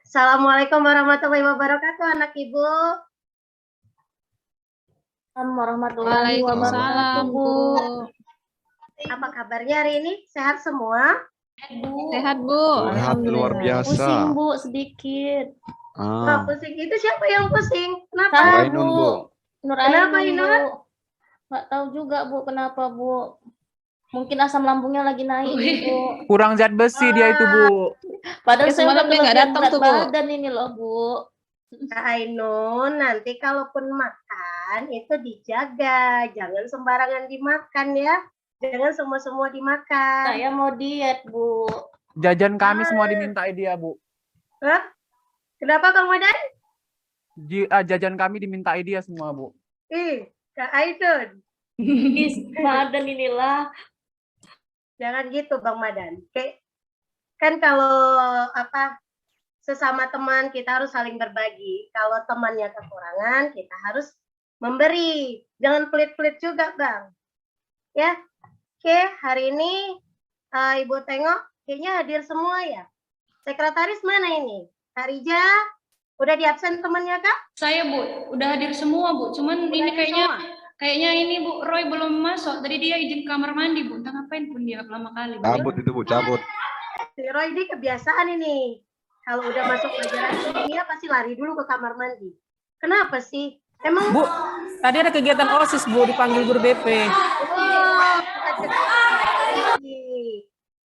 Assalamualaikum warahmatullahi wabarakatuh, anak ibu. Warahmatullahi wabarakatuh, Bu. Apa kabarnya hari ini? Sehat semua? Sehat, Bu. Sehat luar biasa. Pusing, Bu, sedikit. Wah, pusing itu siapa yang pusing? Kenapa? Saya, Ainun, Bu. Nur Kenapa, Ainun, Ainun? Bu. Nggak tahu juga, Bu, kenapa, Bu. Mungkin asam lambungnya lagi naik, Bu. Kurang zat besi dia itu, Bu. Padahal saya udah semalam dia nggak kelebihan datang berat tuh, Bu. badan ini loh, Bu. Kak Ainun, nanti kalaupun makan itu dijaga, jangan sembarangan dimakan ya. Jangan semua-semua dimakan. Saya mau diet, Bu. Jajan kami semua dimintai dia, Bu. Hah? Kenapa Bang Madan? Jajan kami dimintai dia semua, Bu. Kak Ainun. Madan inilah. Jangan gitu Bang Madan. Kan kalau sesama teman kita harus saling berbagi. Kalau temannya kekurangan, kita harus memberi. Jangan pelit-pelit juga, Bang. Ya. Oke, hari ini Ibu tengok kayaknya hadir semua ya. Sekretaris mana ini? Kak Rija, udah di absen temannya, Kak? Saya, Bu, udah hadir semua, Bu. Cuman Udah ini hadir semua? kayaknya ini, Bu, Roy belum masuk. Tadi dia izin kamar mandi, Bu. Entah ngapain pun dia lama kali, Bu. Cabut itu, Bu, cabut. Si Roy ini kebiasaan ini. Kalau udah masuk pelajaran kimia pasti lari dulu ke kamar mandi. Kenapa sih? Emang Bu, tadi ada kegiatan OSIS, Bu, dipanggil guru BP.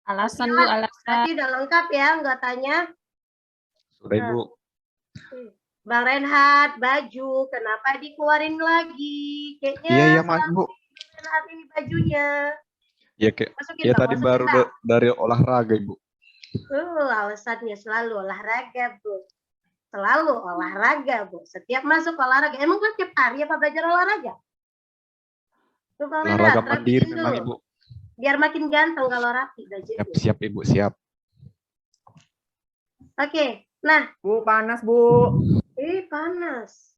Alasan, Bu, alasan. Tadi udah lengkap ya, nggak tanya. Sudah, Ibu. Bang Renhat, baju, kenapa dikeluarin lagi? Kayaknya Iya, Mas, Bu. hari ini bajunya. Ya, Masukin, ya Bang, tadi masukin, baru Bang. dari olahraga, Ibu. Alasannya selalu olahraga, Bu. Selalu olahraga, Bu. Setiap masuk olahraga. Emang kan tiap hari apa belajar olahraga? Tuh, Bang Olahraga Renhat, mandiri rapiin memang, dulu. Ibu. Biar makin ganteng kalau rapi bajunya. Siap, Ibu, siap. Oke, nah. Bu, panas, Bu. Panas.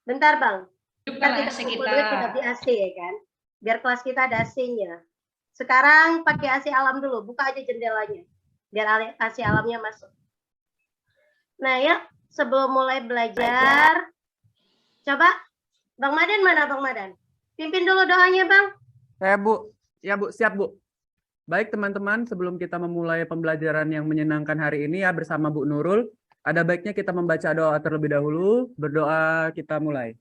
Bentar, Bang. Hidupkan Kita AC kumpul kita. dulu kita di AC ya kan. Biar kelas kita ada AC-nya. Sekarang pakai AC alam dulu. Buka aja jendelanya. Biar AC alamnya masuk. Nah ya, sebelum mulai belajar. Coba, Bang Madan mana Bang Madan? Pimpin dulu doanya, Bang. Bu. Ya, Bu. Siap, Bu. Baik, teman-teman. Sebelum kita memulai pembelajaran yang menyenangkan hari ini ya bersama Bu Nurul, ada baiknya kita membaca doa terlebih dahulu. Berdoa kita mulai.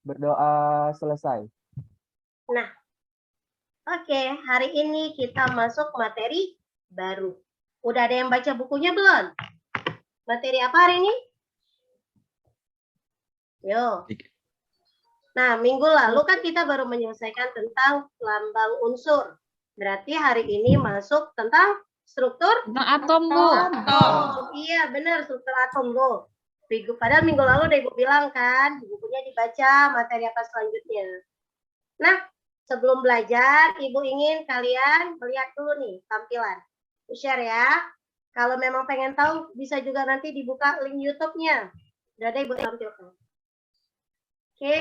Berdoa selesai. Nah, oke, hari ini kita masuk materi baru. Udah ada yang baca bukunya belum? Materi apa hari ini? Yo. Nah, minggu lalu kan kita baru menyelesaikan tentang lambang unsur. Berarti hari ini masuk tentang struktur Atom, Bu. atom. Iya, benar, struktur atom, Bu. Padahal minggu lalu udah Ibu bilang kan, bukunya dibaca, materi apa selanjutnya. Nah, sebelum belajar, Ibu ingin kalian melihat dulu nih tampilan. Share ya. Kalau memang pengen tahu, bisa juga nanti dibuka link YouTube-nya. Udah ada Ibu tampilkan. Oke.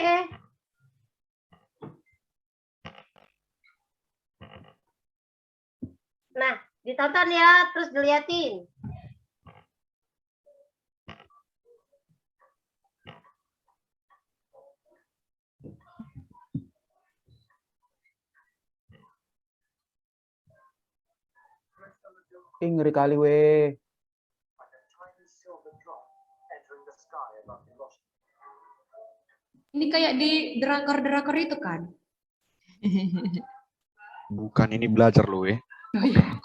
Nah, ditonton ya, terus diliatin. Ngeri kali, weh. Ini kayak di drakor-drakor itu kan? Bukan, ini belajar loh, ya. Oh, iya.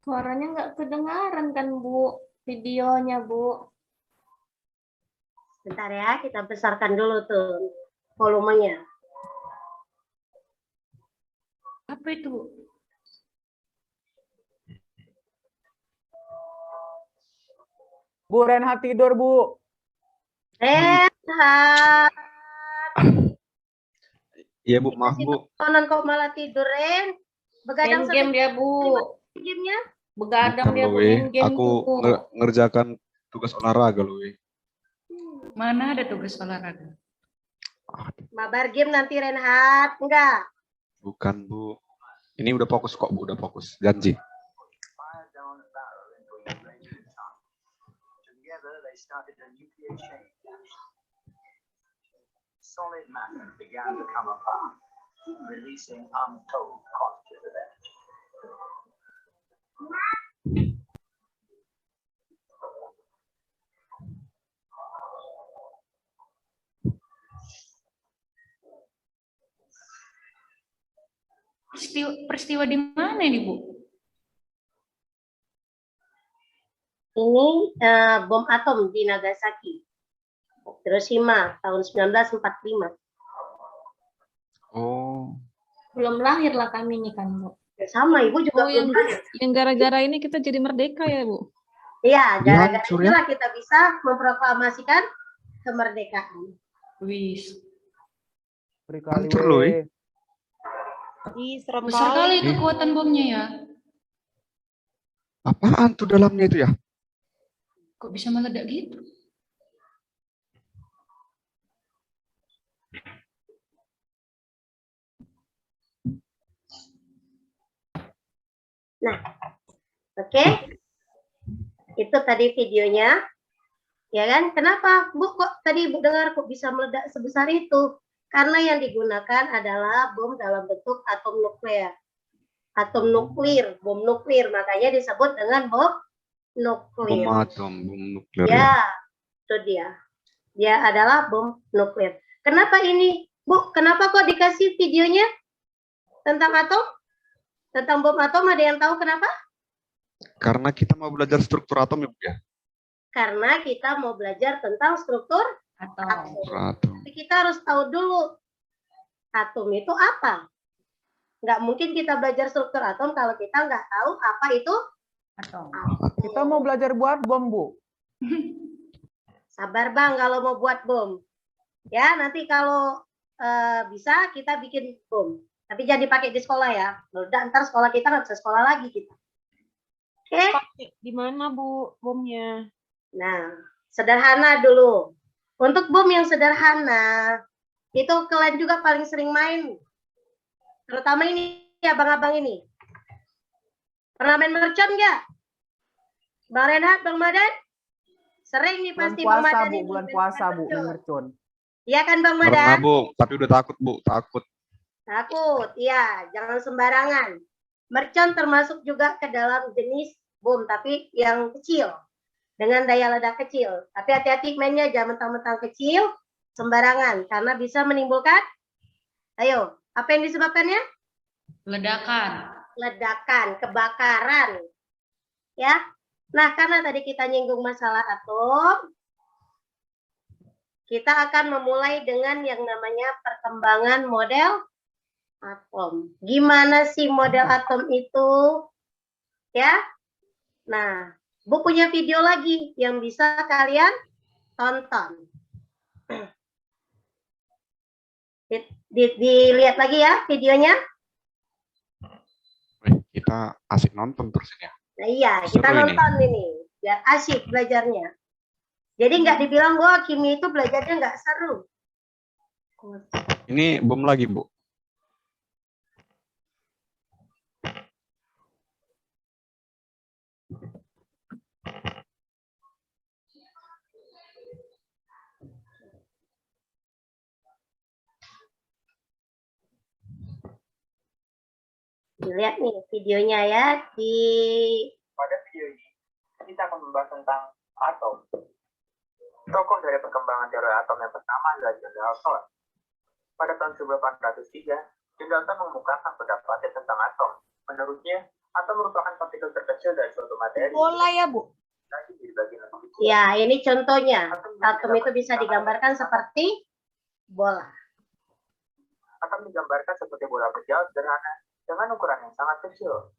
Suaranya nggak kedengaran kan, Bu? Videonya, Bu. Bentar ya, kita besarkan dulu tuh volumenya. Apa itu, Bu? Bu Renhat tidur, Bu. Renhat, Iya Bu, maaf Bu. tonton kok malah tidur, Ren. Begadang Main game dia, Bu. gamenya. Begadang Bukan dia, loh, Bu. weh. Main game, Aku Bu. ngerjakan tugas olahraga loh, weh. Mana ada tugas olahraga? Mabar game nanti Renhat, enggak? Bukan Bu. Ini udah fokus kok Bu, udah fokus. Janji. Solid matter began to come apart, releasing untold positive energy. Peristiwa di mana ini, Bu? Ini bom atom di Nagasaki, Hiroshima tahun 1945. Oh, Belum lahir lah kami nih kan, Bu. Ya, sama, Ibu juga Oh, yang, belum lahir. yang gara-gara ini kita jadi merdeka ya, Bu? Iya, gara-gara Hancur ya? itulah kita bisa memproklamasikan kemerdekaan. Wis. Berkali, Hancur loh, weh. Ih, serem Besar kali kali. kekuatan bomnya ya. apaan tuh dalamnya itu ya? Kok bisa meledak gitu? Nah, oke. Itu tadi videonya. Ya kan? Kenapa? Bu, kok tadi Ibu dengar kok bisa meledak sebesar itu? Karena yang digunakan adalah bom dalam bentuk atom nuklir. Atom nuklir, bom nuklir. Makanya disebut dengan bom nuklir. Bom atom, bom nuklir. Ya, itu dia. Dia adalah bom nuklir. Kenapa ini? Bu, kenapa kok dikasih videonya tentang atom? Tentang bom atom, ada yang tahu kenapa? Karena kita mau belajar struktur atom ya Bu ya? Karena kita mau belajar tentang struktur Atau atom. Struktur atom. Tapi kita harus tahu dulu, atom itu apa? Nggak mungkin kita belajar struktur atom kalau kita nggak tahu apa itu atau atom. Kita mau belajar buat bom, Bu. Sabar Bang kalau mau buat bom. Ya, nanti kalau bisa kita bikin bom. Tapi jangan dipakai di sekolah ya. Meledak ntar sekolah kita nggak bisa sekolah lagi kita. Oke? Pakai di mana, Bu, bomnya? Nah, sederhana dulu. Untuk bom yang sederhana, itu kalian juga paling sering main. Terutama ini, ya abang-abang ini. Pernah main mercon nggak? Bang Renhat, Bang Madan? Sering nih Bulan pasti Bang puasa, Madan Bu. ini Bulan main puasa, Bu. mercon. Main mercon. Iya kan Bang Pernah Madan? Bu, tapi udah takut Bu, takut. Takut, iya. Jangan sembarangan. Mercon termasuk juga ke dalam jenis bom, tapi yang kecil. Dengan daya ledak kecil. Tapi hati-hati mainnya, jangan mentang-mentang kecil, sembarangan. Karena bisa menimbulkan, ayo, apa yang disebabkannya? ledakan. Ledakan, kebakaran. Ya. Nah, karena tadi kita nyinggung masalah atom, kita akan memulai dengan yang namanya perkembangan model atom. Gimana sih model atom itu? Ya. Nah, Bu punya video lagi yang bisa kalian tonton. Dilihat lagi ya videonya. Kita asik nonton terus ya. Nah iya, kita Seru ini. nonton ini. Biar asyik belajarnya. Jadi nggak dibilang, wah kimia itu belajarnya nggak seru. Ini bom lagi Bu. Dilihat nih videonya ya di Pada video ini, kita akan membahas tentang atom. Tokoh dari perkembangan teori atom yang pertama adalah John Dalton. Pada tahun 1803, John Dalton mengemukakan pendapatnya tentang atom. Menurutnya, atom merupakan partikel terkecil dari suatu materi. Bola ya, Bu? Jadi bagian lebih kecil. Ya, ini contohnya. Atom Atom itu bisa digambarkan seperti bola. Atom digambarkan seperti bola kecil sederhana dengan ukuran yang sangat kecil.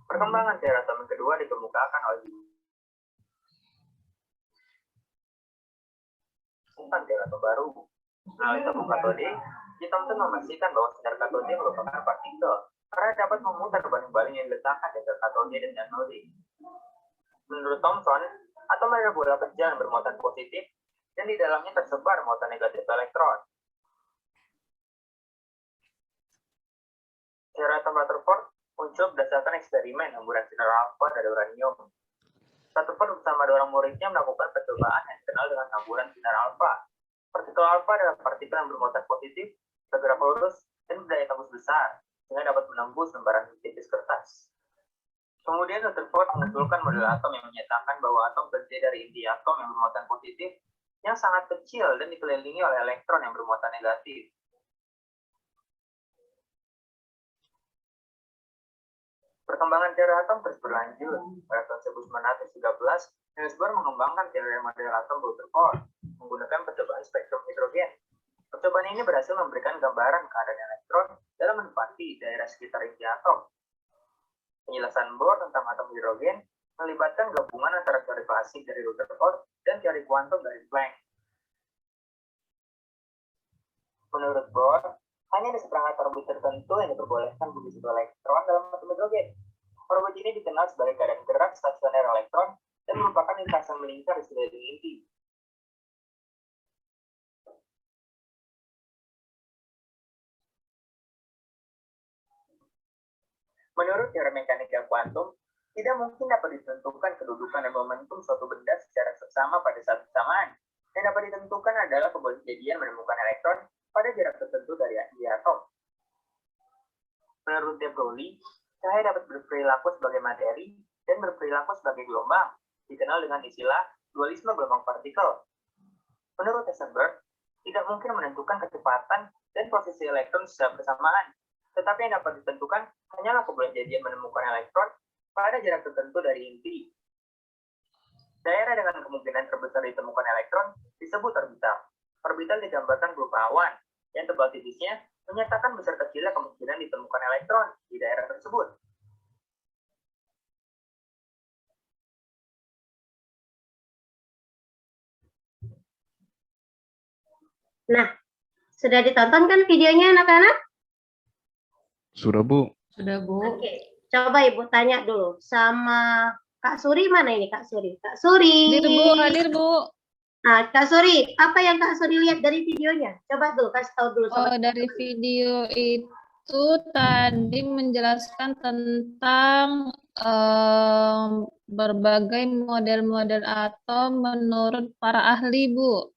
Perkembangan teori atom yang kedua dikemukakan oleh tentang teori atom baru. Melalui tabung katode, Thomson memastikan bahwa sinar katode merupakan partikel karena dapat memutar baling-baling yang diletakkan di antara katode dan anode. Menurut Thomson, atom adalah bola kecil yang bermuatan positif dan di dalamnya tersebar muatan negatif elektron. Teori atom Rutherford muncul berdasarkan eksperimen hamburan sinar alfa dari uranium. Rutherford bersama dua orang muridnya melakukan percobaan yang dikenal dengan hamburan sinar alfa. Partikel alfa adalah partikel yang bermuatan positif, bergerak lurus, dan berdaya tembus besar, sehingga dapat menembus lembaran tipis kertas. Kemudian Rutherford mengusulkan model atom yang menyatakan bahwa atom terdiri dari inti atom yang bermuatan positif, yang sangat kecil dan dikelilingi oleh elektron yang bermuatan negatif. Perkembangan teori atom terus berlanjut. Pada tahun 1913, Niels Bohr mengembangkan teori model atom Rutherford menggunakan percobaan spektrum hidrogen. Percobaan ini berhasil memberikan gambaran keadaan elektron dalam menempati daerah sekitar inti atom. Penjelasan Bohr tentang atom hidrogen melibatkan gabungan antara teori klasik dari Rutherford dan teori kuantum dari Planck. Menurut Bohr, hanya ada seperangkat orbit tertentu yang diperbolehkan bagi satu elektron dalam atom hidrogen. Orbit ini dikenal sebagai keadaan gerak stasioner elektron dan merupakan lintasan melingkar di sekeliling inti. Menurut teori mekanika kuantum, tidak mungkin dapat ditentukan kedudukan dan momentum suatu benda secara seksama pada saat bersamaan. Yang dapat ditentukan adalah kejadian menemukan elektron pada jarak tertentu dari atom. Menurut De Broglie, cahaya dapat berperilaku sebagai materi dan berperilaku sebagai gelombang, dikenal dengan istilah dualisme gelombang partikel. Menurut Heisenberg, tidak mungkin menentukan kecepatan dan posisi elektron secara bersamaan, tetapi yang dapat ditentukan hanyalah kejadian menemukan elektron pada jarak tertentu dari inti. Daerah dengan kemungkinan terbesar ditemukan elektron disebut orbital. Orbital digambarkan berupa awan, yang tebal tipisnya menyatakan besar kecilnya kemungkinan ditemukan elektron di daerah tersebut. Nah, sudah ditonton kan videonya anak-anak? Sudah, Bu. Sudah, Bu. Oke, coba Ibu tanya dulu sama Kak Suri. Mana ini Kak Suri? Kak Suri. Hadir, Bu. Hadir, Bu. Nah, Kak Suri, apa yang Kak Suri lihat dari videonya? Coba dulu, kasih tahu dulu. Oh, dari video itu tadi menjelaskan tentang berbagai model-model atom menurut para ahli, Bu.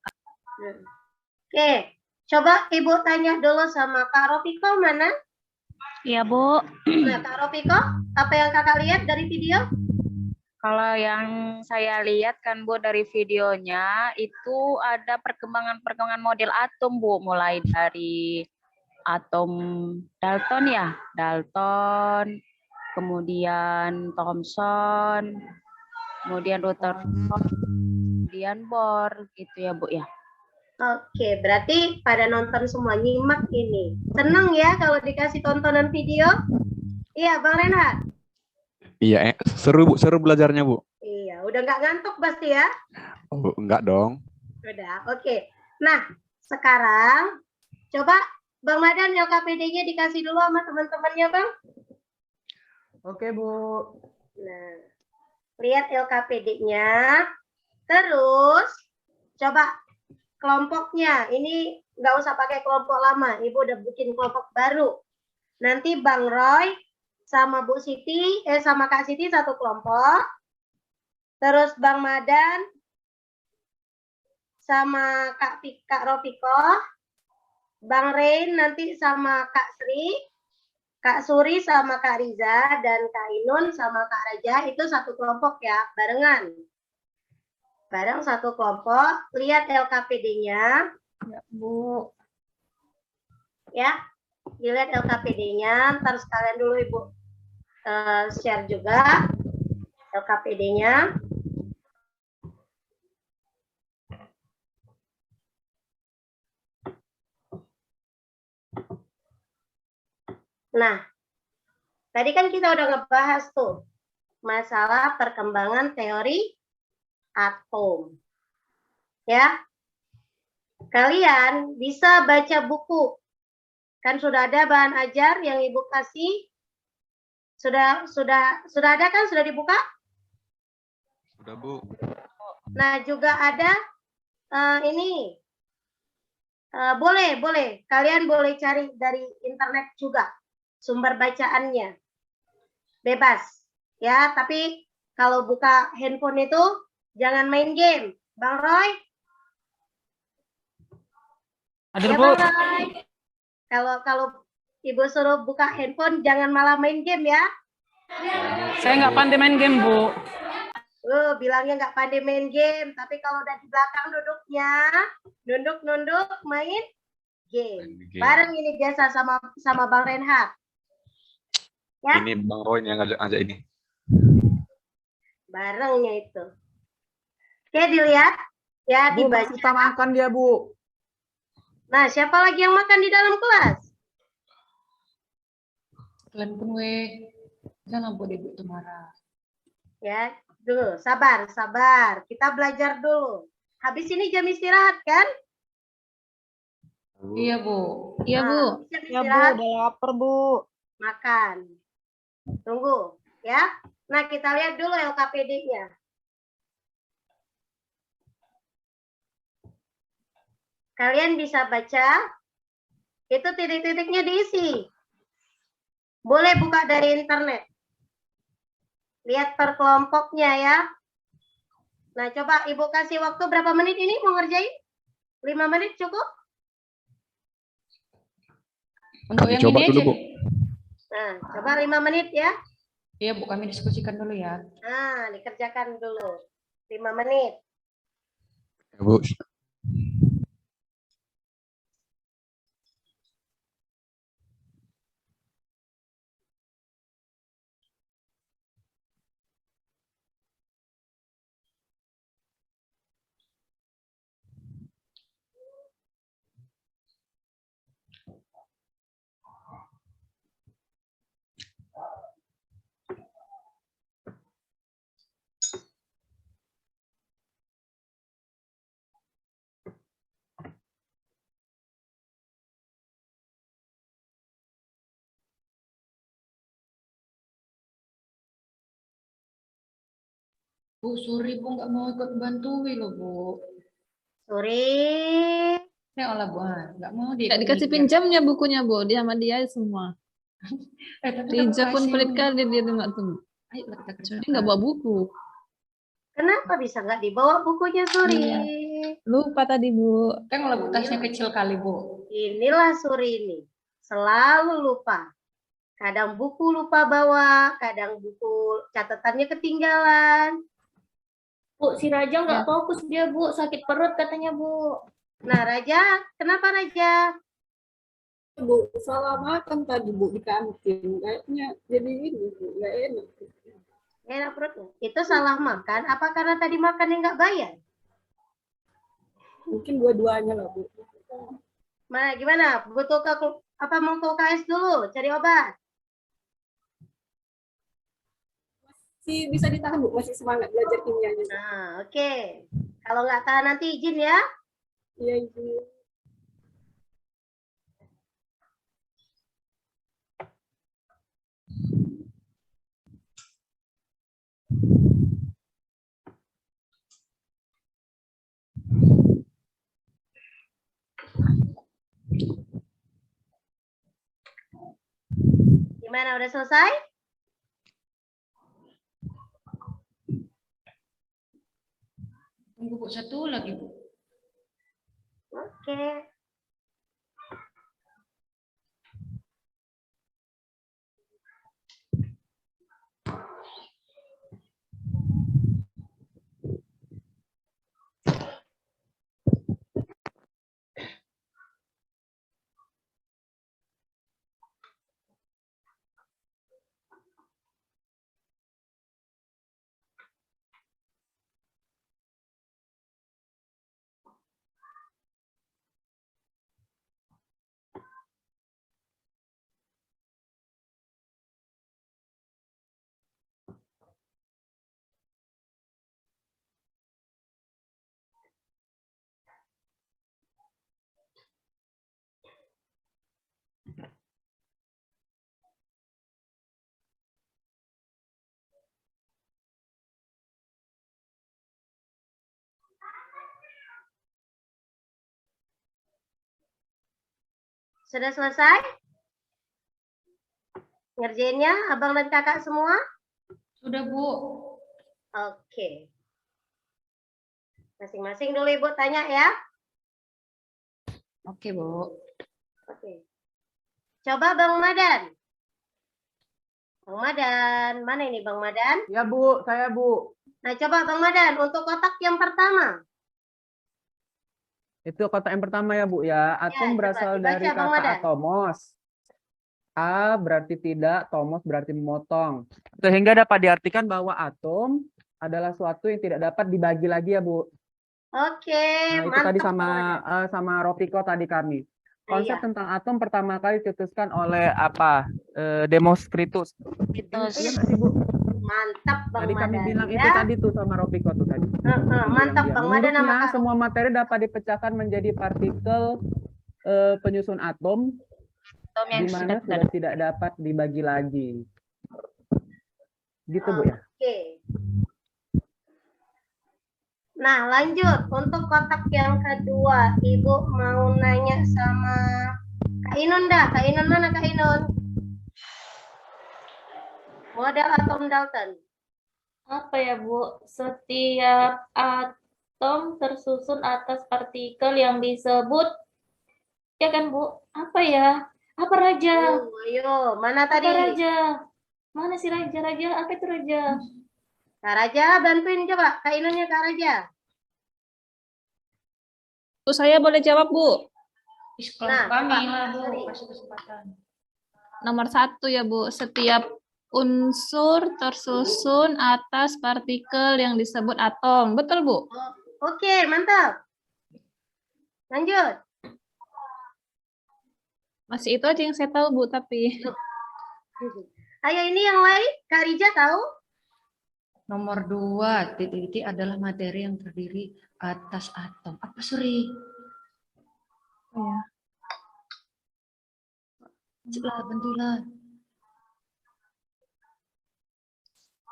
Oke, coba Ibu tanya dulu sama Kak Rofiko mana? Iya, Bu. Nah, Kak Rofiko, apa yang Kakak lihat dari video? Kalau yang saya lihat kan, Bu, dari videonya itu ada perkembangan model atom, Bu, mulai dari atom Dalton ya, Dalton, kemudian Thomson, kemudian Rutherford, kemudian Bohr, gitu ya, Bu ya. Oke, berarti pada nonton semua, nyimak ini. Seneng ya kalau dikasih tontonan video? Iya, Bang Renhat? Iya, seru, Bu. Seru belajarnya, Bu. Iya, udah nggak ngantuk pasti ya? Oh, enggak dong. Udah, oke. Nah, sekarang coba Bang Madan LKPD-nya dikasih dulu sama teman-temannya, Bang. Oke, Bu. Nah, lihat LKPD-nya. Terus, coba kelompoknya. Ini nggak usah pakai kelompok lama. Ibu udah bikin kelompok baru. Nanti Bang Roy sama Bu Siti, sama Kak Siti satu kelompok. Terus Bang Madan sama Kak Rofiko. Bang Rain nanti sama Kak Sri. Kak Suri sama Kak Riza dan Kak Inun sama Kak Raja itu satu kelompok ya, barengan. Bareng satu kelompok, lihat LKPD-nya. Ya, Bu. Ya, dilihat LKPD-nya, ntar sekalian dulu Ibu share juga LKPD-nya. Nah, tadi kan kita udah ngebahas tuh masalah perkembangan teori atom. Ya, kalian bisa baca buku. Kan sudah ada bahan ajar yang Ibu kasih. Sudah ada kan? Sudah dibuka? Sudah, Bu. Nah, juga ada ini. Boleh. Kalian boleh cari dari internet juga sumber bacaannya. Bebas. Ya, tapi kalau buka handphone itu jangan main game. Bang Roy? Hadir, Ya, Bu. Bang Roy. Kalau Ibu suruh buka handphone, jangan malah main game ya. Saya nggak pandai main game, Bu. Bilangnya nggak pandai main game, tapi kalau udah di belakang duduknya, nunduk main game. Bareng ini biasa sama Bang Renhat. Ya? Ini Bang Roy yang ngajak ini. Barengnya itu. Oke, dilihat ya, Bu, dibaca. kita makan dia, Bu. Nah, siapa lagi yang makan di dalam kelas? Kalian pun jangan buat ibu itu marah. Ya, dulu sabar. Kita belajar dulu. Habis ini jam istirahat kan? Iya, Bu. Iya, Bu. Jam Ya Bu, istirahat udah lapar Bu. makan. Tunggu ya. Nah, kita lihat dulu LKPD-nya. Kalian bisa baca, itu titik-titiknya diisi. Boleh buka dari internet. Lihat per kelompoknya ya. Nah, coba Ibu kasih waktu berapa menit ini mau ngerjain? 5 menit cukup? Untuk yang Coba ini dulu, aja. Bu. Nah, coba 5 menit ya. Iya, Bu, kami diskusikan dulu ya. Nah, dikerjakan dulu. 5 menit. Ya, Bu. Bu, sorry Bu, nggak mau ikut bantuin loh Bu. Sorry. Ini olah Bu, nggak mau dia. Nggak dikasih pinjamnya bukunya, Bu. Dia sama dia semua. Tapi Riza pun kasih, pelit Bu. kali dia nggak tuh. Ayo kita kerjakan. Dia nggak bawa buku. Kenapa bisa nggak dibawa bukunya, Suri? Iya. Lupa tadi, Bu. Kan kalau Bu, tasnya kecil kali Bu. Inilah Suri ini. Selalu lupa. Kadang buku lupa bawa, kadang buku catatannya ketinggalan. Bu, si Raja nggak Ya. fokus dia, Bu. Sakit perut katanya, Bu. Nah, Raja, kenapa Raja? Bu, salah makan tadi Bu di kantin. Kayaknya jadi ini Bu, nggak enak. Enak perutnya. Itu salah makan, apa karena tadi makannya nggak bayar? Mungkin dua-duanya lah Bu. Nah, gimana? Butuh apa mau ke UKS dulu, cari obat? Masih bisa ditahan Bu, masih semangat belajar kimianya. Nah, oke. Kalau nggak tahan nanti izin ya. Iya Ibu. Gimana, udah selesai? Tunggu Bu, satu lagi Bu. Oke. Sudah selesai? Ngerjainnya, abang dan kakak semua? Sudah, Bu. Oke. Masing-masing dulu Ibu tanya ya. Oke, Bu. Oke. Coba Bang Madan. Bang Madan, mana ini Bang Madan? Ya Bu, saya Bu. Nah, coba Bang Madan untuk kotak yang pertama. Itu kotak yang pertama ya Bu ya. Atom coba berasal dibaca, dari Bang kata Madan. atomos. A berarti tidak, tomos berarti memotong. Sehingga dapat diartikan bahwa atom adalah suatu yang tidak dapat dibagi lagi ya Bu. Oke, Nah, itu mantap tadi Bang Madan. sama Ropiko tadi kami. Konsep Iya. tentang atom pertama kali dicetuskan oleh apa? Demoskritus. Itu Iya nggak sih Bu? Mantap Bang Tadi kami Madan. bilang ya. itu tadi tuh sama Ropiko tuh tadi. Mantap Bang Madan sama Menurutnya Kak. semua materi dapat dipecahkan menjadi partikel penyusun atom atom yang di mana sudah tidak dapat dibagi lagi. Gitu Bu ya. Oke. Nah, lanjut. Untuk kotak yang kedua, Ibu mau nanya sama Kak Inun dah. Kak Inun mana Kak Inun? Model atom Dalton. Apa ya, Bu? Setiap atom tersusun atas partikel yang disebut, ya kan, Bu? Apa ya? Apa Raja? Ayo, mana Apa tadi? Raja? Mana si Raja? Raja, apa itu Raja? Kak Raja, bantuin coba. Kak Inunnya Kak Raja. Bu, saya boleh jawab, Bu. Nah, Kami coba, lah, Bu. Sari. Kasih kesempatan. Nomor 1 ya, Bu. Setiap unsur tersusun atas partikel yang disebut atom. Betul, Bu? Oke, mantap. Lanjut. Masih itu aja yang saya tahu, Bu, tapi Ayo ini yang lain. Kak Rija tahu? Nomor 2, titik-titik adalah materi yang terdiri atas atom. Apa, Suri? ya. Coba bantulah.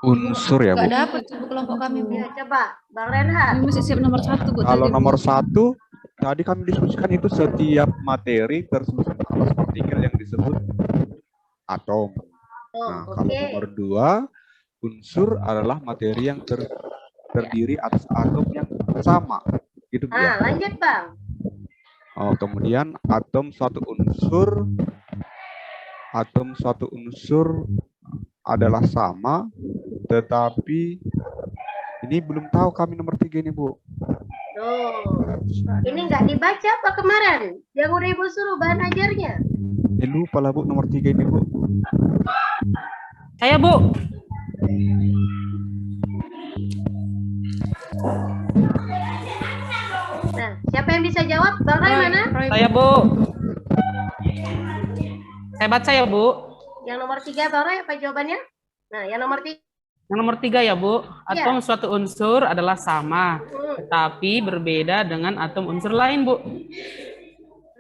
Unsur ya, Bu. Gak dapat Bu kelompok kami, Bu. Ya, coba. Bang Renhat. Kami masih siap nomor 1, Bu. Kalau tadi, Bu. nomor 1, tadi kami diskusikan itu setiap materi tersusun atas partikel yang disebut atom. Nah, kalau nomor 2, unsur adalah materi yang terdiri atas atom yang sama. Gitu ya. Lanjut, Bang. Oh, kemudian atom suatu unsur adalah sama, tetapi ini belum tahu kami nomor 3 ini, Bu. Tuh. Ini nggak dibaca apa kemarin? Yang udah Ibu suruh bahan ajarnya. Lupa lah, Bu, nomor 3 ini, Bu. Saya, Bu. Nah, siapa yang bisa jawab? Bang Ray mana? Saya, Bu. Saya baca ya, Bu. Yang nomor 3 Bang Ray apa jawabannya? Nah, yang nomor 3. Yang nomor 3 ya, Bu. Atom suatu unsur adalah sama, tetapi berbeda dengan atom unsur lain, Bu.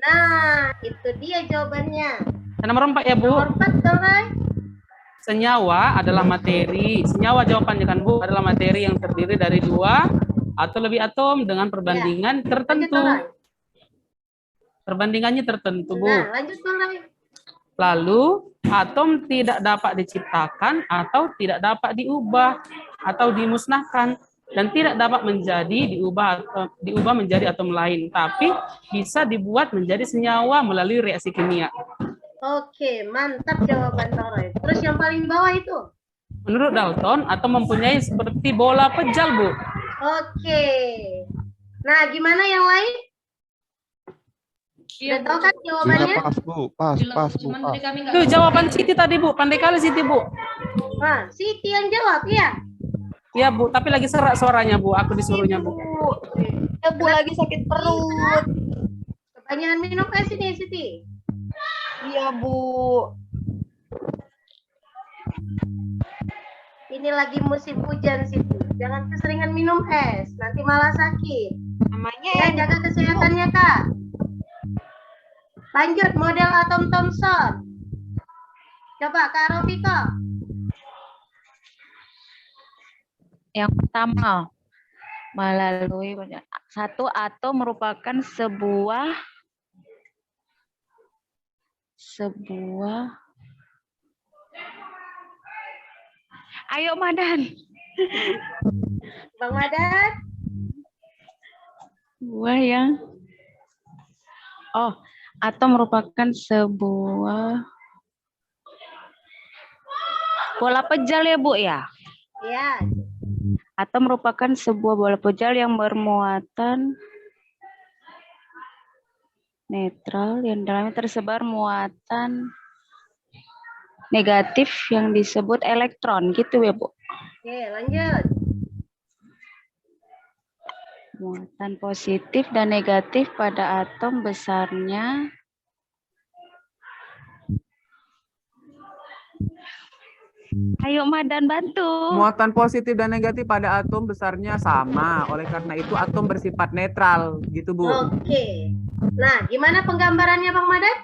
Nah, itu dia jawabannya. Dan nomor 4 ya, Bu. Nomor 4 Bang Ray. Senyawa adalah materi. Senyawa jawabannya kan, Bu, adalah materi yang terdiri dari 2 atau lebih atom dengan perbandingan tertentu. Perbandingannya tertentu, Bu. Nah, lanjut Bang Ray. Lalu, atom tidak dapat diciptakan atau tidak dapat diubah atau dimusnahkan dan tidak dapat diubah menjadi atom lain, tapi bisa dibuat menjadi senyawa melalui reaksi kimia. Oke, mantap jawaban Bang Ray. Terus yang paling bawah itu? Menurut Dalton, atom mempunyai seperti bola pejal, Bu. Oke. Nah, gimana yang lain? Sudah tahu kan jawabannya? Pas, Bu. Pas, Bu. Pas. Itu jawaban Siti tadi, Bu. Pandai kali Siti, Bu. Nah, Siti yang jawab, ya? Iya, Bu. Tapi lagi serak suaranya, Bu. Aku disuruhnya, Bu. Ya, Bu, lagi sakit perut. Kebanyakan minum es ini, Siti. Iya, Bu. Ini lagi musim hujan, Siti. Jangan keseringan minum es, nanti malah sakit. Namanya ya, jaga kesehatannya, Kak. Lanjut, model atom Thomson. Coba, Kak Rofika. Yang pertama, melalui satu atom merupakan sebuah sebuah. Ayo Madan. Bang Madan. Sebuah yang. Oh, atom merupakan sebuah bola pejal ya Bu ya? Iya. Atom merupakan sebuah bola pejal yang bermuatan netral yang dalamnya tersebar muatan negatif yang disebut elektron gitu ya Bu. Oke, lanjut. Muatan positif dan negatif pada atom besarnya ayo Madan bantu. Muatan positif dan negatif pada atom besarnya sama. Oleh karena itu atom bersifat netral, gitu Bu. Oke. Nah, gimana penggambarannya Bang Madan?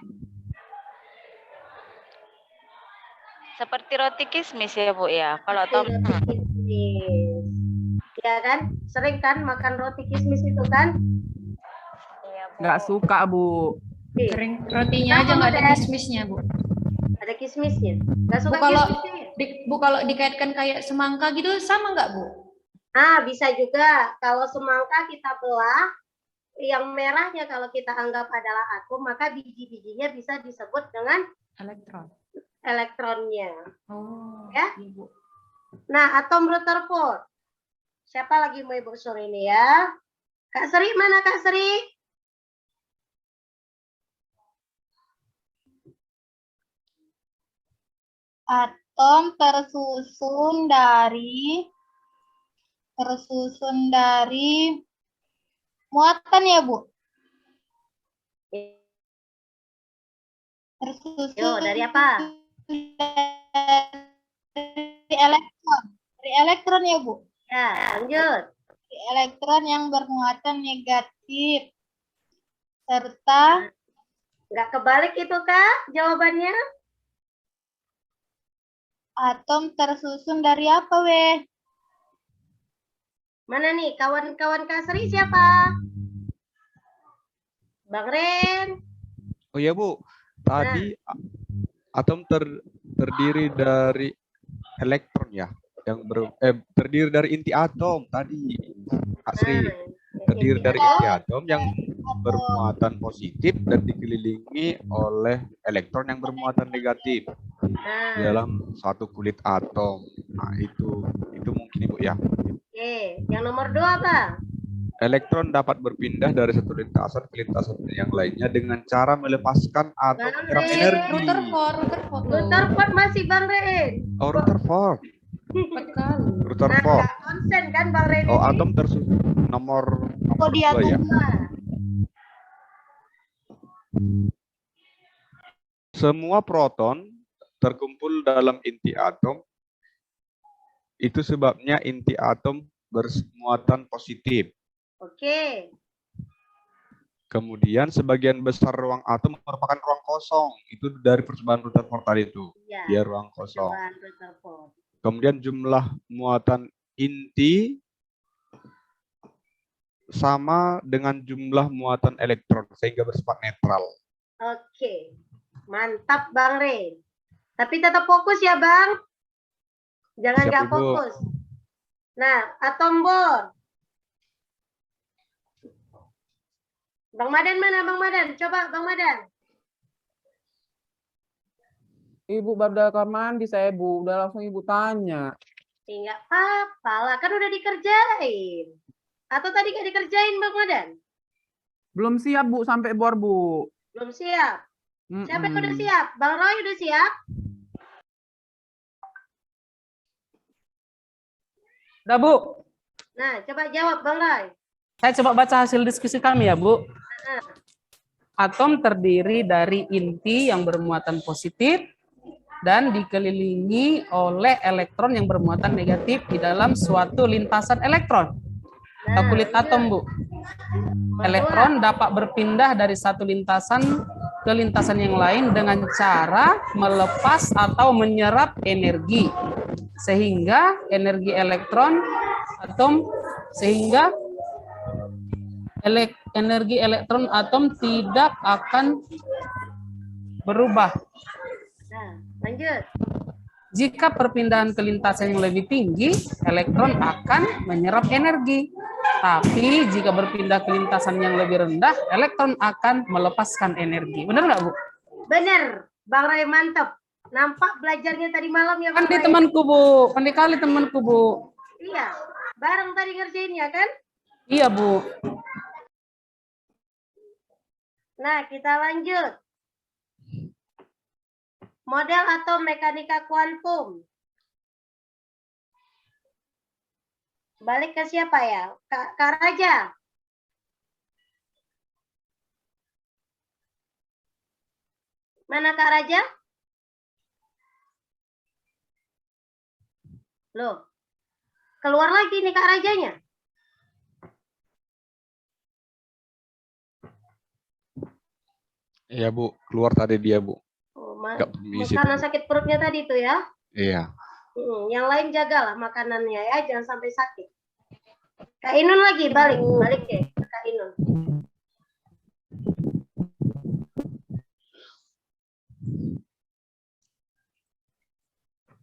Seperti roti kismis ya Bu ya. Kalau atom Kismis. Ya kan? Sering kan makan roti kismis itu kan? Nggak suka Bu. Kering rotinya aja nggak ada kismisnya, Bu. Ada kismisnya. Nggak suka Bu, kalau kismisnya? Bu, kalau dikaitkan kayak semangka gitu sama nggak, Bu? Ah, bisa juga. Kalau semangka kita belah, yang merahnya kalau kita anggap adalah atom, maka biji-bijinya bisa disebut dengan Elektron. elektronnya. Oh, Ya? iya, Bu. Nah, atom Rutherford. Siapa lagi mau Ibu sore ini ya? Kak Sri, mana Kak Sri? Atom tersusun dari muatan ya, Bu? Tersusun Yo, dari apa? Dari elektron. Dari elektron ya, Bu? Ya, lanjut. Dari elektron yang bermuatan negatif. Serta nggak kebalik itu, Kak, jawabannya? Atom tersusun dari apa, weh? Mana nih, kawan-kawan Kak Sri siapa? Bang Ren. Oh iya Bu, tadi atom terdiri dari elektron ya, yang terdiri dari inti atom tadi, Kak Sri. Terdiri dari inti atom yang bermuatan positif dan dikelilingi oleh elektron yang bermuatan negatif di dalam satu kulit atom. Nah, itu mungkin Ibu ya. Oke, yang nomor 2 apa? Elektron dapat berpindah dari satu lintasan ke lintasan yang lainnya dengan cara melepaskan atau menyerap energi. Rutherford masih Bang Ren. Oh, Rutherford. Rutherford. Nah, konsen kan Bang Ren. Oh, atom tersusun nomor 2 ya. Semua proton terkumpul dalam inti atom. Itu sebabnya inti atom bermuatan positif. Oke. Kemudian sebagian besar ruang atom merupakan ruang kosong. Itu dari percobaan Rutherford tadi itu. Ya, Dia ruang kosong. Kemudian jumlah muatan inti sama dengan jumlah muatan elektron sehingga bersifat netral. Oke. Mantap Bang Ren. Tapi tetap fokus ya Bang. Jangan nggak fokus. Nah, atom bor. Bang Madan mana Bang Madan? Coba Bang Madan. Ibu baru dari kamar mandi saya, Bu. Udah langsung Ibu tanya. Nggak apa-apa lah, kan udah dikerjain. Atau tadi nggak dikerjain Bang Madan? Belum siap, Bu, sampai bor, Bu. Belum siap. Siapa yang udah siap? Bang Roy udah siap? Udah, Bu. Nah, coba jawab Bang Roy. Saya coba baca hasil diskusi kami ya, Bu. Atom terdiri dari inti yang bermuatan positif dan dikelilingi oleh elektron yang bermuatan negatif di dalam suatu lintasan elektron. Atau kulit atom, Bu. Elektron dapat berpindah dari satu lintasan ke lintasan yang lain dengan cara melepas atau menyerap energi. Sehingga energi elektron atom energi elektron atom tidak akan berubah. Nah, lanjut. Jika perpindahan ke lintasan yang lebih tinggi, elektron akan menyerap energi. Tapi jika berpindah ke lintasan yang lebih rendah, elektron akan melepaskan energi. Benar nggak, Bu? Benar, Bang Ray, mantap. Nampak belajarnya tadi malam ya, Bang Kan di Ray? temanku, Bu. Pandai kali temanku, Bu. Iya, bareng tadi ngerjainnya kan? Iya, Bu. Nah, kita lanjut. Model atau mekanika kuantum. Balik ke siapa ya? Kak Raja. Mana Kak Raja? Loh, keluar lagi nih Kak Rajanya. Iya, Bu. Keluar tadi dia, Bu. Oh, Nggak mengisi karena tadi. sakit perutnya tadi itu ya. Iya. Yang lain jagalah makanannya ya, jangan sampai sakit. Kak Inun lagi, balik deh Kak Inun.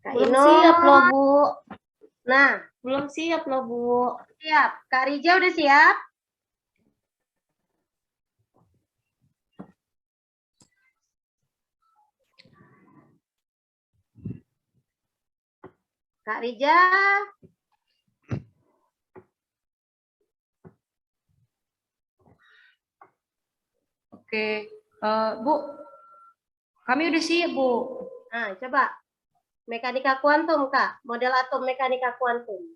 Kak Belum Inun. siap loh, Bu. Nah, Belum siap loh, Bu. siap. Kak Rija udah siap? Kak Rija. Oke, Bu, kami udah siap, Bu. Nah, coba. Mekanika kuantum, Kak. Model atom mekanika kuantum.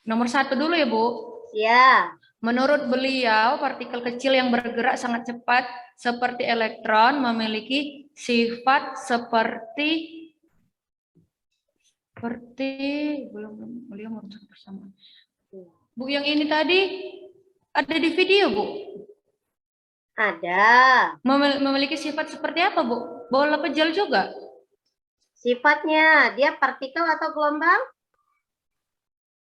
Nomor 1 dulu ya, Bu. Ya. Menurut beliau, partikel kecil yang bergerak sangat cepat seperti elektron memiliki sifat seperti belum beliau merumuskan persamaan. Bu, yang ini tadi ada di video, Bu. Ada. Memiliki sifat seperti apa, Bu? Bola pejal juga? Sifatnya, dia partikel atau gelombang?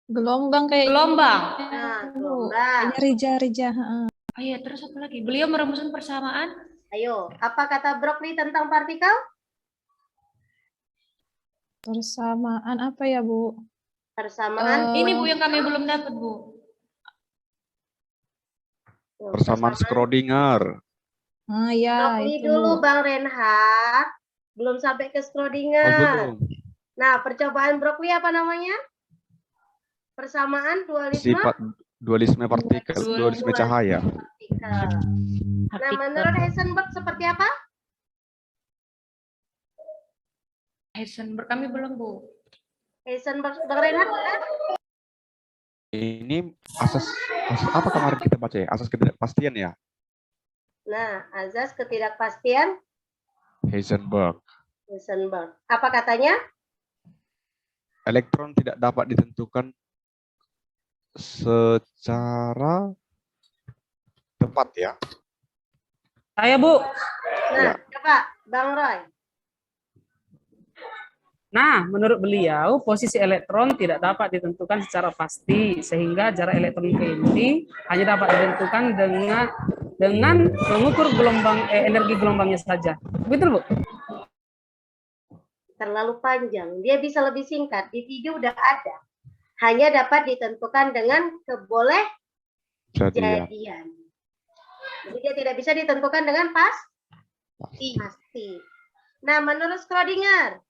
Gelombang kayak Gelombang. Nah, gelombang. Rija. Iya, terus apa lagi? Beliau merumuskan persamaan. Ayo, apa kata Broglie tentang partikel? Persamaan apa ya, Bu? Persamaan. Ini, Bu, yang kami belum dapat, Bu. Persamaan Schrödinger. Ah ya, Broglie itu, dulu Bu. Bang Reinhard. Belum sampai ke Oh, Schrödinger. belum. Nah, percobaan Broglie apa namanya? Persamaan dualisme. Sifat dualisme partikel, dualisme cahaya. Partikel. Nah, menurut Heisenberg seperti apa? Heisenberg kami belum, Bu. Heisenberg, Bang Reinhard kan? Ini asas apa kemarin kita baca ya? Asas ketidakpastian ya? Nah, azas ketidakpastian Heisenberg. Heisenberg. Apa katanya? Elektron tidak dapat ditentukan secara tepat ya. Saya, Bu. Nah, coba Bang Roy. Nah, menurut beliau, posisi elektron tidak dapat ditentukan secara pasti, sehingga jarak elektron ke inti hanya dapat ditentukan dengan mengukur energi gelombangnya saja. Betul, Bu? Terlalu panjang. Dia bisa lebih singkat. Di video udah ada. Hanya dapat ditentukan dengan jadian. Jadi dia tidak bisa ditentukan dengan pasti. Nah, menurut Schrödinger.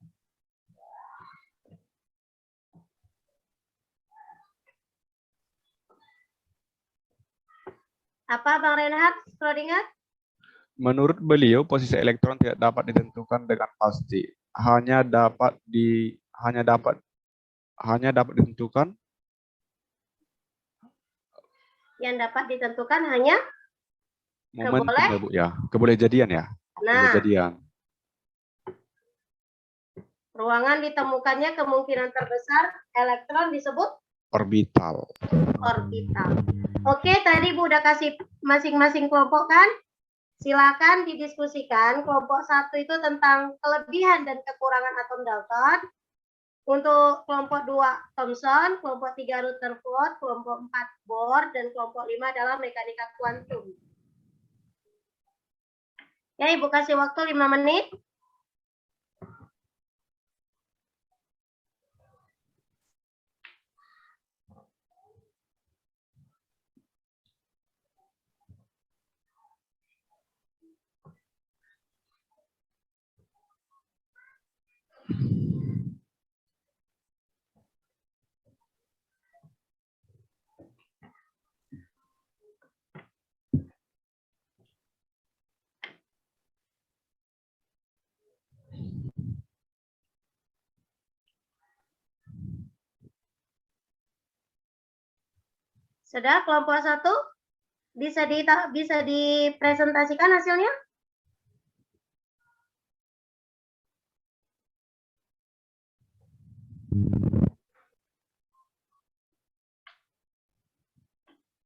Apa Bang Reinhard Schrödinger? Menurut beliau, posisi elektron tidak dapat ditentukan dengan pasti. Hanya dapat ditentukan. Yang dapat ditentukan hanya Momentum ya, Bu ya. Kebolehjadian ya. Nah, Kebolehjadian. ruangan ditemukannya kemungkinan terbesar elektron disebut Orbital. Oke, tadi Bu udah kasih masing-masing kelompok kan? Silakan didiskusikan. Kelompok 1 itu tentang kelebihan dan kekurangan atom Dalton. Untuk kelompok 2 Thomson, kelompok 3 Rutherford, kelompok 4 Bohr, dan kelompok 5 adalah mekanika kuantum. Ya, Ibu kasih waktu 5 menit. Sudah kelompok 1? Bisa dipresentasikan hasilnya?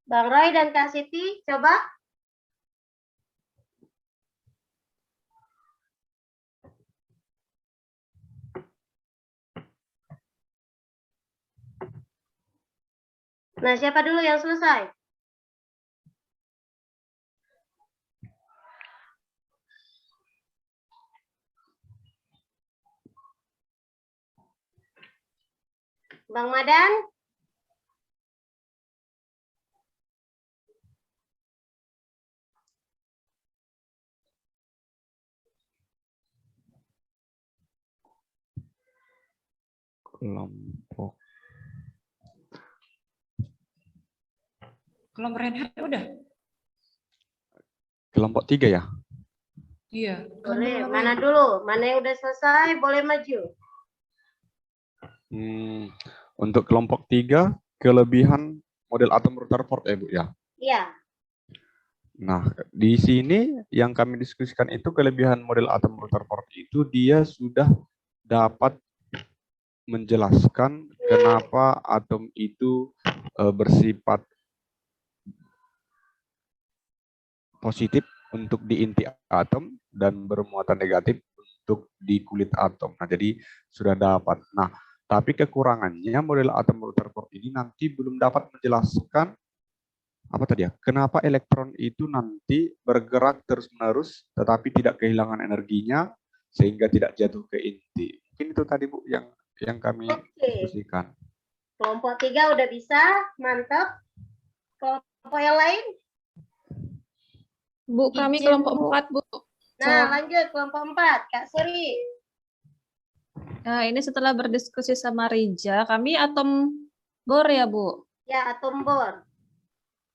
Bang Roy dan Kak Siti, coba. Nah, siapa dulu yang selesai? Bang Madan? Kelompok Reinhardt udah? Kelompok 3 ya? Iya. Boleh, mana dulu? Mana yang udah selesai, boleh maju. Untuk kelompok 3, kelebihan model atom Rutherford ya, Bu ya? Iya. Nah, di sini yang kami diskusikan itu kelebihan model atom Rutherford itu dia sudah dapat menjelaskan kenapa atom itu bersifat positif untuk di inti atom dan bermuatan negatif untuk di kulit atom. Nah, jadi sudah dapat. Nah, tapi kekurangannya model atom Rutherford ini nanti belum dapat menjelaskan apa tadi ya? Kenapa elektron itu nanti bergerak terus-menerus tetapi tidak kehilangan energinya sehingga tidak jatuh ke inti. Mungkin itu tadi Bu yang kami diskusikan. Kelompok 3 udah bisa, mantap. Kelompok yang lain? Bu, kami kelompok 4, Bu. Nah, lanjut kelompok 4, Kak Suri. Nah, ini setelah berdiskusi sama Rija, kami atom bor ya, Bu? Ya, atom bor.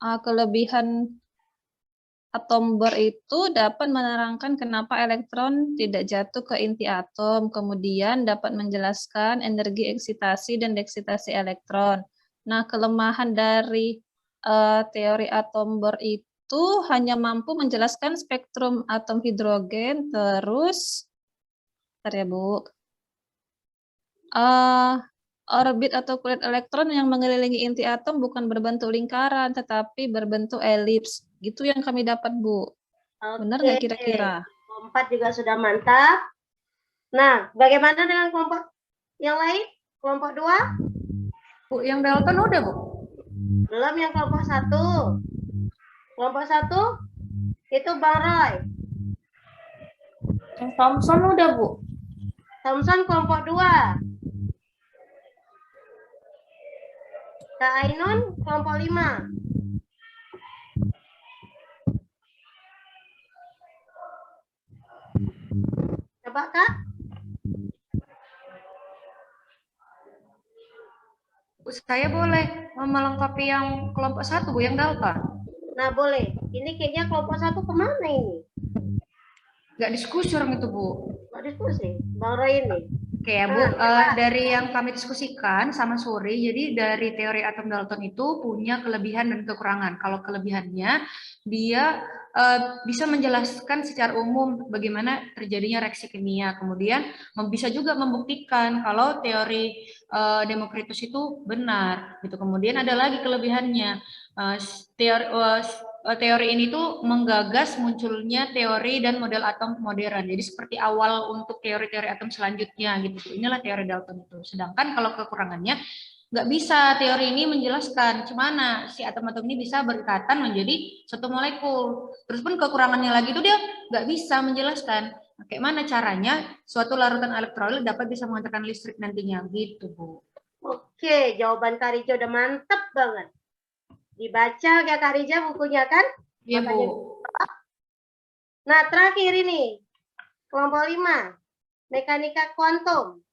Kelebihan atom bor itu dapat menerangkan kenapa elektron tidak jatuh ke inti atom, kemudian dapat menjelaskan energi eksitasi dan deksitasi elektron. Nah, kelemahan dari teori atom bor itu hanya mampu menjelaskan spektrum atom hidrogen, terus, bentar ya Bu, orbit atau kulit elektron yang mengelilingi inti atom bukan berbentuk lingkaran, tetapi berbentuk elips. Gitu yang kami dapat, Bu. Benar nggak kira-kira? Kelompok 4 juga sudah mantap. Nah, bagaimana dengan kelompok yang lain? Kelompok 2? Bu, yang Dalton udah, Bu? Belum, yang kelompok 1. Kelompok 1 itu Bang Roy. Yang Thomson udah, Bu? Thomson kelompok 2. Kak Ainun kelompok 5. Coba Kak. Saya boleh melengkapi yang kelompok 1, Bu, yang Dalton. Nah, boleh. Ini kayaknya kelompok 1 kemana ini? Nggak diskusi orang itu, Bu. Nggak diskusi? Bang Roy ini? Oke ya, Bu. Dari yang kami diskusikan sama Suri, jadi dari teori atom Dalton itu punya kelebihan dan kekurangan. Kalau kelebihannya, dia bisa menjelaskan secara umum bagaimana terjadinya reaksi kimia. Kemudian bisa juga membuktikan kalau teori Demokritus itu benar. Gitu. Kemudian ada lagi kelebihannya. Teori ini tuh menggagas munculnya teori dan model atom modern. Jadi seperti awal untuk teori-teori atom selanjutnya gitu. Inilah teori Dalton itu. Sedangkan kalau kekurangannya, nggak bisa teori ini menjelaskan gimana si atom-atom ini bisa berikatan menjadi satu molekul. Terus pun kekurangannya lagi itu dia nggak bisa menjelaskan bagaimana caranya suatu larutan elektrolit dapat bisa mengantarkan listrik nantinya gitu, Bu. Oke, jawaban Kak Rija udah mantep banget. Dibaca gak Kak Rija bukunya kan? Iya, Bu. Nah, terakhir ini. Kelompok 5. Mekanika kuantum.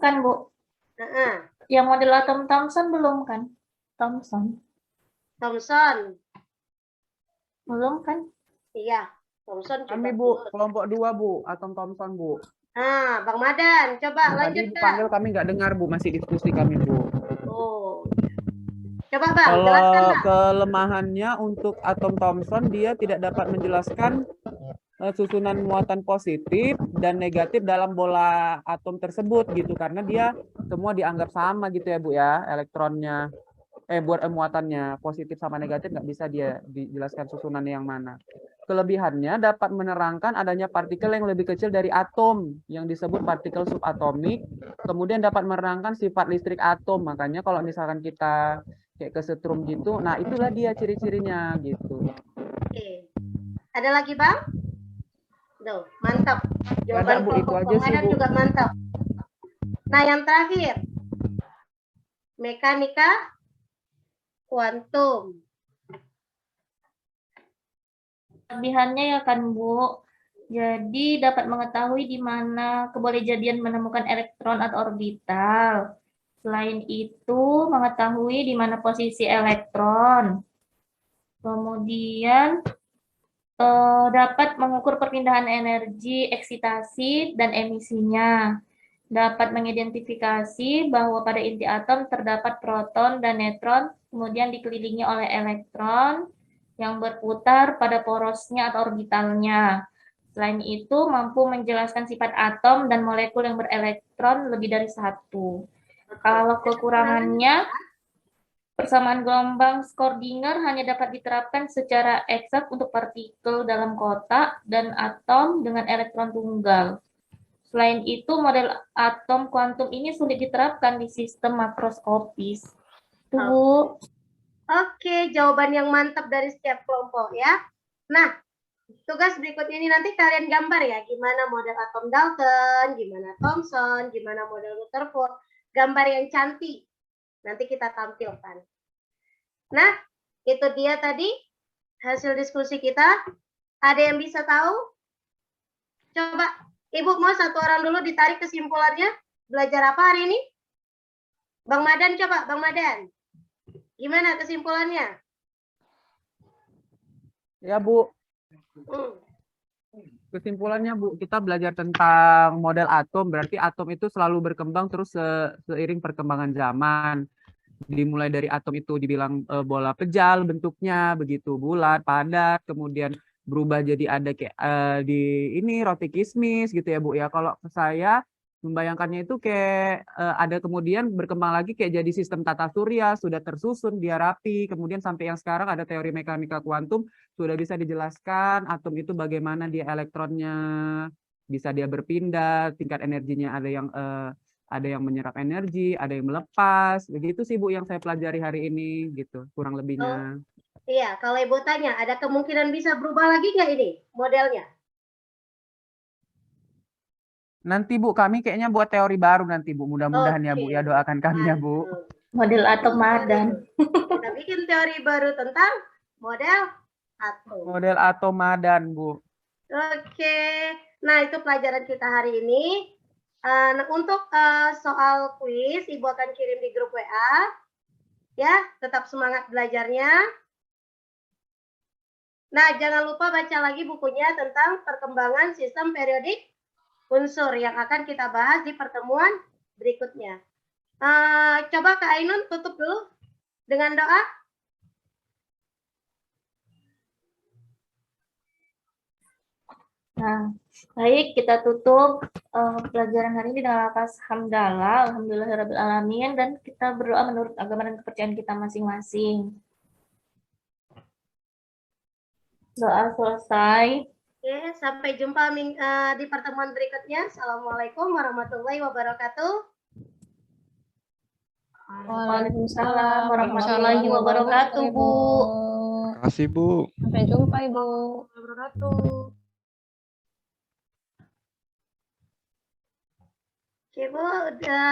Kan, Bu? Yang model atom Thomson belum kan? Thomson. Belum kan? Iya, Thomson. Kami Bu, kelompok 2 Bu, atom Thomson Bu. Nah, Bang Madan, coba lanjut Tadi dipanggil kami nggak dengar Bu, masih diskusi kami Bu. Oh. Coba Bang, Kalau jelaskan Bang. kelemahannya untuk atom Thomson, dia tidak dapat menjelaskan susunan muatan positif dan negatif dalam bola atom tersebut gitu, karena dia semua dianggap sama gitu ya Bu ya, elektronnya. Muatannya positif sama negatif nggak bisa dia dijelaskan susunan yang mana. Kelebihannya dapat menerangkan adanya partikel yang lebih kecil dari atom yang disebut partikel subatomik, kemudian dapat menerangkan sifat listrik atom. Makanya kalau misalkan kita kayak kesetrum gitu, nah itulah dia ciri-cirinya gitu. Oke. Ada lagi Bang? Tuh, mantap. Jawaban Bu, itu aja sih, Bu. juga mantap. Nah, yang terakhir. Mekanika kuantum. Kelebihannya ya kan, Bu. Jadi dapat mengetahui di mana kebolehjadian menemukan elektron atau orbital. Selain itu, mengetahui di mana posisi elektron. Kemudian dapat mengukur perpindahan energi, eksitasi, dan emisinya. Dapat mengidentifikasi bahwa pada inti atom terdapat proton dan neutron, kemudian dikelilingi oleh elektron yang berputar pada porosnya atau orbitalnya. Selain itu, mampu menjelaskan sifat atom dan molekul yang berelektron lebih dari satu. Kalau kekurangannya, persamaan gelombang Schrödinger hanya dapat diterapkan secara eksak untuk partikel dalam kotak dan atom dengan elektron tunggal. Selain itu, model atom kuantum ini sulit diterapkan di sistem makroskopis. Tuh. Oke, jawaban yang mantap dari setiap kelompok ya. Nah, tugas berikutnya ini nanti kalian gambar ya, gimana model atom Dalton, gimana Thomson, gimana model Rutherford, gambar yang cantik. Nanti kita tampilkan. Nah, itu dia tadi hasil diskusi kita. Ada yang bisa tahu? Coba, Ibu mau satu orang dulu ditarik kesimpulannya. Belajar apa hari ini? Bang Madan coba, Bang Madan. Gimana kesimpulannya? Ya Bu. Kesimpulannya Bu, kita belajar tentang model atom, berarti atom itu selalu berkembang terus seiring perkembangan zaman. Dimulai dari atom itu dibilang bola pejal bentuknya, begitu bulat, padat, kemudian berubah jadi ada kayak di ini roti kismis gitu ya Bu ya. Kalau saya membayangkannya itu kayak ada kemudian berkembang lagi kayak jadi sistem tata surya, sudah tersusun, dia rapi, kemudian sampai yang sekarang ada teori mekanika kuantum, sudah bisa dijelaskan atom itu bagaimana dia elektronnya, bisa dia berpindah, tingkat energinya ada yang menyerap energi, ada yang melepas, begitu sih Bu yang saya pelajari hari ini gitu, kurang lebihnya. Iya, kalau Ibu tanya, ada kemungkinan bisa berubah lagi nggak ini modelnya? Nanti Bu, kami kayaknya buat teori baru nanti Bu, mudah-mudahan ya Bu, ya doakan kami ya Bu. Model atom Madan. Kita bikin teori baru tentang model atom. Model atom Madan Bu. Oke, nah itu pelajaran kita hari ini. Untuk soal kuis, Ibu akan kirim di grup WA. Ya, tetap semangat belajarnya. Nah, jangan lupa baca lagi bukunya tentang perkembangan sistem periodik unsur yang akan kita bahas di pertemuan berikutnya. Coba Kak Ainun tutup dulu dengan doa. Nah, baik, kita tutup pelajaran hari ini dengan lafaz hamdalah, alhamdulillahirabbil alamin, dan kita berdoa menurut agama dan kepercayaan kita masing-masing. Doa selesai. Oke, sampai jumpa di pertemuan berikutnya. Assalamualaikum warahmatullahi wabarakatuh. Waalaikumsalam warahmatullahi wabarakatuh, Bu. Terima kasih, Bu. Sampai jumpa, Ibu. Oke, Bu, udah